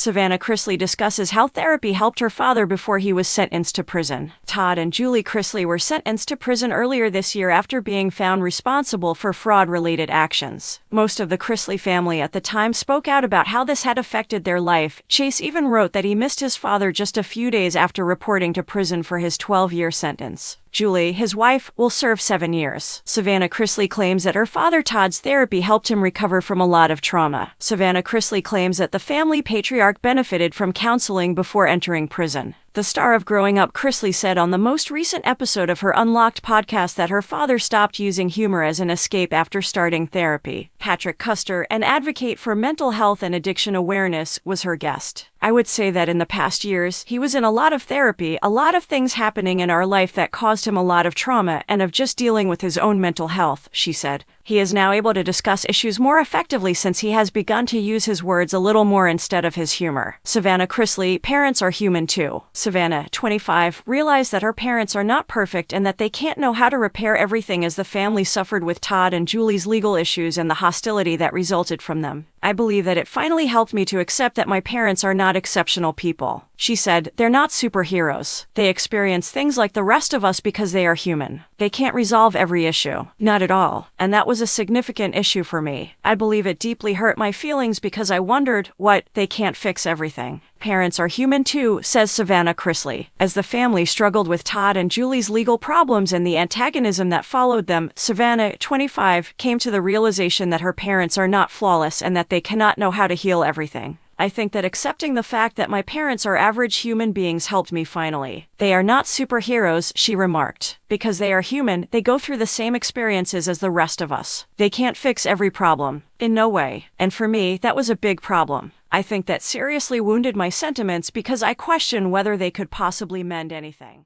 Savannah Chrisley discusses how therapy helped her father before he was sentenced to prison. Todd and Julie Chrisley were sentenced to prison earlier this year after being found responsible for fraud-related actions. Most of the Chrisley family at the time spoke out about how this had affected their life. Chase even wrote that he missed his father just a few days after reporting to prison for his 12-year sentence. Julie, his wife, will serve 7 years. Savannah Chrisley claims that her father Todd's therapy helped him recover from a lot of trauma. Savannah Chrisley claims that the family patriarch benefited from counseling before entering prison. The star of Growing Up Chrisley said on the most recent episode of her Unlocked podcast that her father stopped using humor as an escape after starting therapy. Patrick Custer, an advocate for mental health and addiction awareness, was her guest. I would say that in the past years, he was in a lot of therapy, a lot of things happening in our life that caused him a lot of trauma and of just dealing with his own mental health, she said. He is now able to discuss issues more effectively since he has begun to use his words a little more instead of his humor. Savannah Chrisley, parents are human too. Savannah, 25, realized that her parents are not perfect and that they can't know how to repair everything as the family suffered with Todd and Julie's legal issues and the hostility that resulted from them. I believe that it finally helped me to accept that my parents are not exceptional people. She said, they're not superheroes. They experience things like the rest of us because they are human. They can't resolve every issue. Not at all. And that was a significant issue for me. I believe it deeply hurt my feelings because I wondered, they can't fix everything. Parents are human too, says Savannah Chrisley. As the family struggled with Todd and Julie's legal problems and the antagonism that followed them, Savannah, 25, came to the realization that her parents are not flawless and that they cannot know how to heal everything. I think that accepting the fact that my parents are average human beings helped me finally. They are not superheroes, she remarked. Because they are human, they go through the same experiences as the rest of us. They can't fix every problem. In no way. And for me, that was a big problem. I think that seriously wounded my sentiments because I question whether they could possibly mend anything.